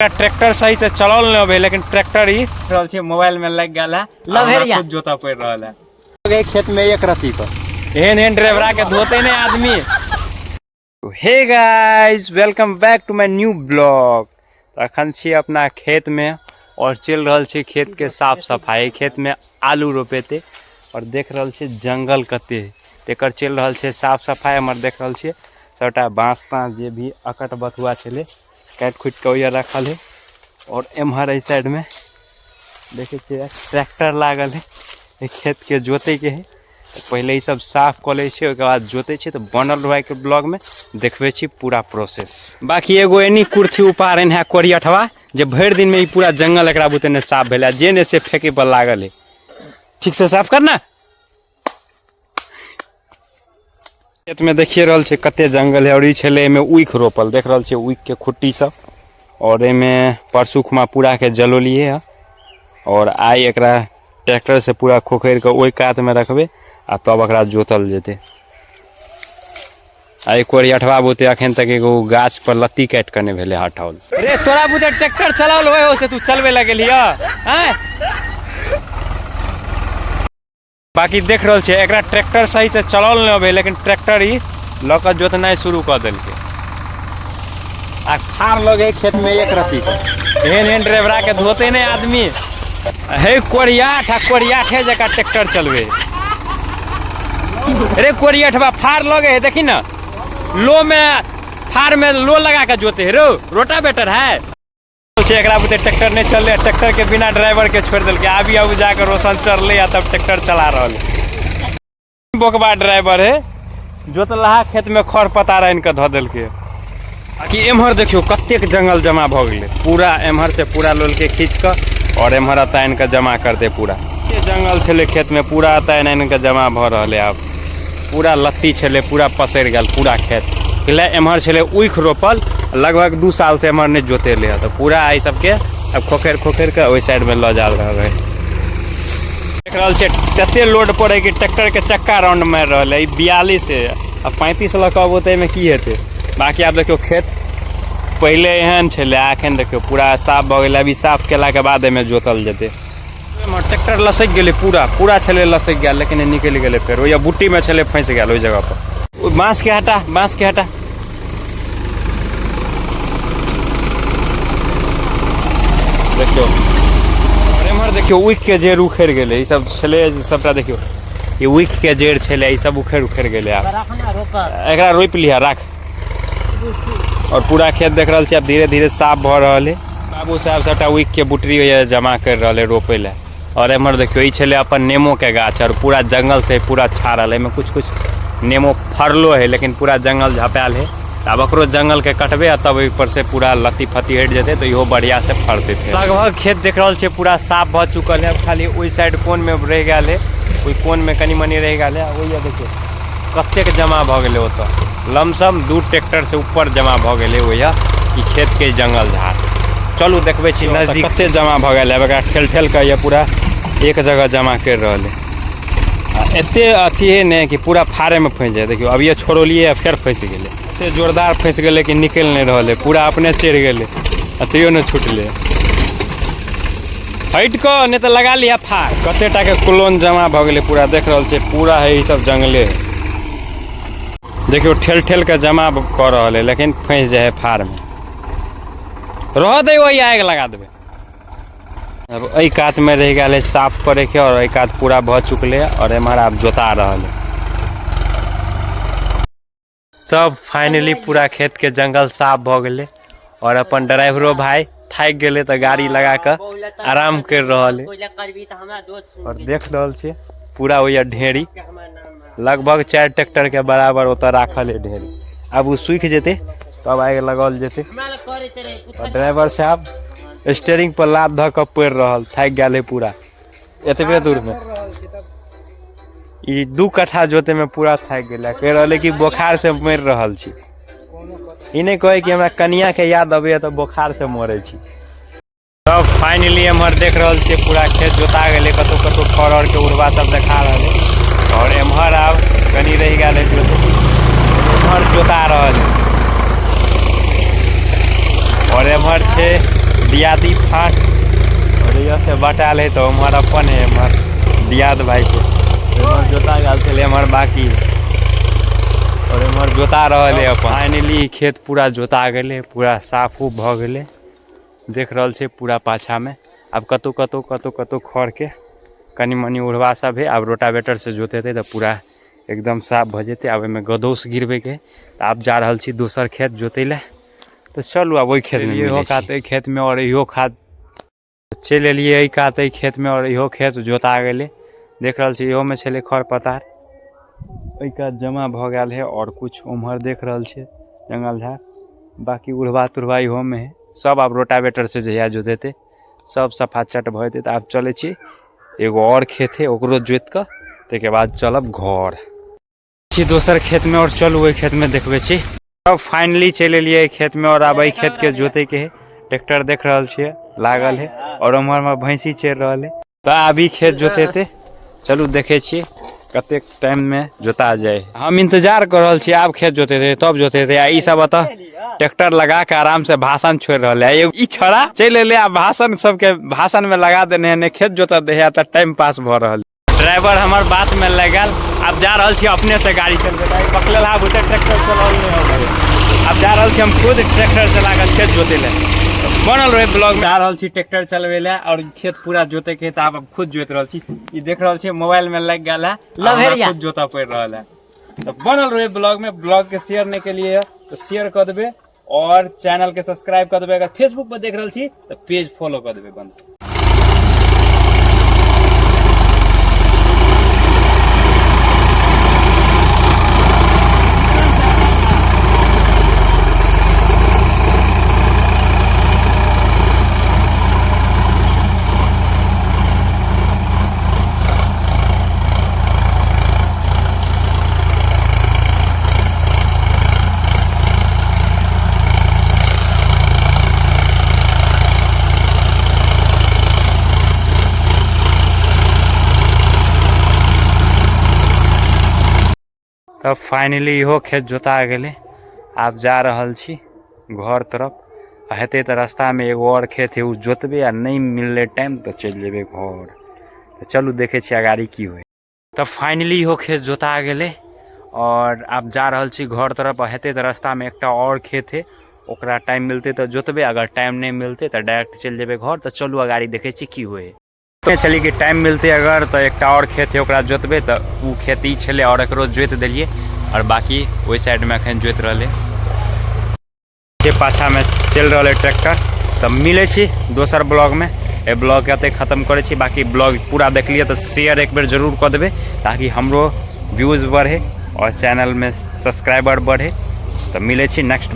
Tractor सही से चलल न अबे, लेकिन ट्रैक्टर ही रहल छै मोबाइल में लग गेल है, लभेरिया जोता पड़ रहल है। खेत में एक रत्ती पर एहन ड्राइवरा के धोते नहीं आदमी। Hey guys, welcome back to my new blog. अखन छी अपना खेत में और चल रहल छै खेत के साफ सफाई। खेत में आलू रोपेते और देख रहल छै जंगल कते तेकर चल रहल छै साफ सफाई। हमर देख रहल छै सबटा बाँस ताँस जे भी अकट बथुआ छले काट खुट के ओइया रखल है। और एम्हर इस साइड में देखे छियै ट्रैक्टर लागल है खेत के जोते के है। पहले ये सब साफ कर ले छे, ओके बाद जोते छे। तो बनल रहे के ब्लॉग में देखबे छी पूरा प्रोसेस। बाकी एगो एनी कुर्सी उपार है कोरियठवा जे भर दिन में ही पूरा जंगल एकरा बुते ने साफ भेले, जे ने से फेंके पर लागल है। ठीक से साफ करना। खेत में देखिए रहल छे कते जंगल है और ई छले में उख रोपल, देख रहल छे उख के खुट्टी सब। और एमे परसू खुमा पूरा के जलोलिए है और आई एकरा ट्रैक्टर से पूरा खोखर के ओई कात में रखबे आ तब एकरा जोतल जेते। आई कोरियठवा बुते अखन तक एगो गाछ पर लत्ती काट के ने भेले हटावल। रे तोरा बुते ट्रैक्टर चलावल होय हो से तू चलबे लगेलिया हैं। बाकी देख रहल छे एकरा ट्रैक्टर सही से चलल न अबे, लेकिन ट्रैक्टर ही लक जोतनाई शुरू कर देलके। आ खार लगे खेत में एक रत्ती पर एहन ड्राइवरा के धोते नहीं आदमी। हे कोरियाठ है जका ट्रैक्टर चलवे। अरे कोरियाठवा फार लगे है, देखी ना लो में फार में लो लगा के जोते है। रोटावेटर है एकरा बुते ट्रैक्टर नहीं चल रहे, ट्रैक्टर के बिना ड्राइवर के छोड़ दिल के। अभी अब जाकर रोशन चल रहे तब ट्रैक्टर चला रहा बोकबा ड्राइवर है, जोतलहा खेत में खर पता रह इनके धो दिल के। कि एम्हर देखियो कतेक जंगल जमा भ गए, पूरा एम्हर से पूरा लोल के खींच कर और एम्हर आता इनका जमा कर दे। पूरा ये जंगल छले खेत में पूरा आता इनका जमा भ रहा है। अब पूरा लत्ती छले पूरा पसर गल पूरा खेत। पहले एम्हर छले उख रोपल, लगभग 2 साल से एम्हर नहीं जोते ले, तो पूरा आई सबके अब खोखर के ओई साइड में ल जाल रहा है। देख रहल छे कते लोड पड़े कि ट्रैक्टर के चक्का राउंड मार रहा है। 42 है अब 35 लकब होते में की हेते। बाकी आप देखियो खेत पहले एहन छले, एखन देखियो पूरा साफ भ गेल। अभी साफ केला के बाद में जोतल जेते। ट्रैक्टर लसक गेले पूरा छले लसक गया, लेकिन निकल गेले फिर ओया बुट्टी में छले फंस गया ओई जगह पर। बांस के हटा देखियो। एम्हर देखियो उख के जेर उखड़ गेले, ई सब छले सबटा देखियो ये उख के जेर छले, ई सब उखड़ गेले। आप एकरा रोप लिया राख। और पूरा खेत देख रहा अब धीरे धीरे साफ भ रहा है। बाबू साहब सबटा उख के बुटरी जमा कर रहा है रोपे ला। और एम्हर देखियो ई छले अपन नेमो के गाछ और पूरा जंगल से पूरा छा रहा है। में कुछ नेमो फरलो है, लेकिन पूरा जंगल झपाल है। अब ओकरो जंगल के कटबे तब ऊपर से पूरा लत्ती फत्ती हट जाते तो इहो बढ़िया से फरते थे। लगभग खेत देख रहा है पूरा साफ भ चुकल है। खाली ओई साइड कोन में रह गया है, ओई कोन में कनी मनी रह गया है। वही देखियो कतेक जमा भ गेले ओत, लमसम 2 ट्रैक्टर से ऊपर जमा भ गेले ओया ई खेत के जंगल झाड़। चलू देखबे छी नजदीक कते जमा भ गेल है। ठेल के ये पूरा एक जगह जमा कर रहल है। एते अथी है ने कि पूरा फारे में फंस जाए। देखियो अब ये छोड़लिए फिर फंस गेले, एते जोरदार फंस गेले कि निकल नहीं रहल है, पूरा अपने चढ़ गेले अतियो न छूटले। हट को नहीं तो लगा लिया फार। कते टा के क्लोन जमा भ गेले पूरा देख रहल छे। पूरा है ई सब जंगले है। देखियो ठेल के जमा कर रहा है, लेकिन फंस जाए फार में। रह दे वही आग लगा देवे। अब एहि कात में रह गया साफ करे के और एहि कात पूरा भ चुकले और हमारा अब जोता रहा है। तब फाइनली पूरा खेत के जंगल साफ भ गए और अपन ड्राइवरो भाई थक गए तो गाड़ी लगा कर आराम कर रहा है। और देख रहा छे पूरा वही ढेरी लगभग 4 ट्रैक्टर के बराबर उतर राखल है ढेरी। अब वो सूख जेते तब आगे लगल जेते। और ड्राइवर साहब स्टीयरिंग पर लात ध के पड़ रहा, थक गया पूरा एतबे दूर में। ई 2 कट्ठा जोते में पूरा थक गया, कह रहा कि बुखार से मर रहा छी। ई नहीं कहे कि हमरा कनिया के याद अबे तो बुखार से मरे छी। तब फाइनली हमार देख रहा छे पूरा खेत जोता गए, कतौ खर के उड़वा सब देखा रहा है। और एम्हर आब कनी रह गया है एम्हर जोता रहा है। और एम्हर छे दियादी फाट और ये से बटाल है तो हमारा अपन है हमार दियाद भाई के हमार जोता गाल चले हमार बाकी और हमार जोता रहले अपन फाइनली खेत पूरा जोता गेले पूरा साफ भ गेले देख रहल छे पूरा पाछा में अब कतो खड़ के कनी मनी उड़वा सब है अब रोटावेटर से जोतेते तो पूरा एकदम साफ भ जेते अब में गदोस गिरबे के आप जा रहल छी दूसर खेत जोते ले तो चलू अब वही खेत में इहो काते खेत में और इहो खाद चल एलिए काते खेत में और इहो खेत जोता गेले देख रहल छी इहो में छले खर पतार का जमा भ गेल है और कुछ उम्हर देख रहल छे जंगल झाड़ बाकी उड़वा तुड़वा इहो में है सब अब रोटावेटर से जहिया जोतेते सब सफा चट भ जेते आब चले छी एगो और खेत है ओकरो जोत के तेके बाद चलब घर छी दोसर खेत में और चलू वही खेत में देखबे छी अब फाइनली चल एलिए खेत में और अब खेत के जोते के है ट्रैक्टर देख रहल छिए लागल है और उम्हर में भैंसी चर रहल है तो अभी खेत जोतेते चलू देखे छी कते टाइम में जोता जाए हम इंतजार कर रहल छी अब खेत जोतेते तब जोतेते आ ई सब अतः ट्रैक्टर लगा के आराम से भाषण छोड़ रहा है ई छड़ा चल एले आ भाषण सबके भाषण में लगा देने है खेत जोता दे है त टाइम पास भ रहल ड्राइवर हमार बात में लगल अब जा रहल छी अपने से गाड़ी चलबे पकड़ल हा बुते ट्रैक्टर चलावल नहीं हो अब जा रहल छी हम खुद ट्रैक्टर चला के खेत जोते ले बनल रहे ब्लॉग में आ रहल छी ट्रैक्टर चलबे ले और खेत पूरा जोते के त अब खुद जोत रहल छी ई देख रहल छी मोबाइल में लग गेल है खुद जोता पड़ रहल है तो बनल रहे ब्लॉग में ब्लॉग के शेयर नहीं के लिए तो शेयर कर देबे और चैनल के सब्सक्राइब कर देबे अगर फेसबुक पर देख रहल छी तो पेज फॉलो कर देबे बंद तब फाइनली इहो खेत जोता गेले आप जा रहल छी घर तरफ हेते तो रास्ता में एगो और खेत है उ जोतबे आ नहीं मिलले टाइम तो चल जेबे घर तो चलू देखे छी आगाड़ी की होय तब फाइनली इहो खेत जोता गेले और आप जा रहल छी घर तरफ हेते तो रास्ता में एकटा और खेत है ओकरा टाइम मिलते तो जोतबे अगर टाइम नहीं मिलते तो डायरेक्ट चल जेबे घर तो चलू आगाड़ी देखे छी की होय चली कि टाइम मिलते अगर तो एक और खेत है ओकरा जोतबे तो उ खेत ई छले और एकरो जोत देलिए और बाकी वही साइड में अखन जोत रहले पाछा में चल रहा ट्रैक्टर तब मिले छी दोसर ब्लॉग में ए ब्लॉग के खत्म करे छी बाकी ब्लॉग पूरा देख लिए तो शेयर एक बेर जरूर कर देबे ताकि हमरो व्यूज बढ़े और चैनल में सब्सक्राइबर बढ़े तो मिले छी नेक्स्ट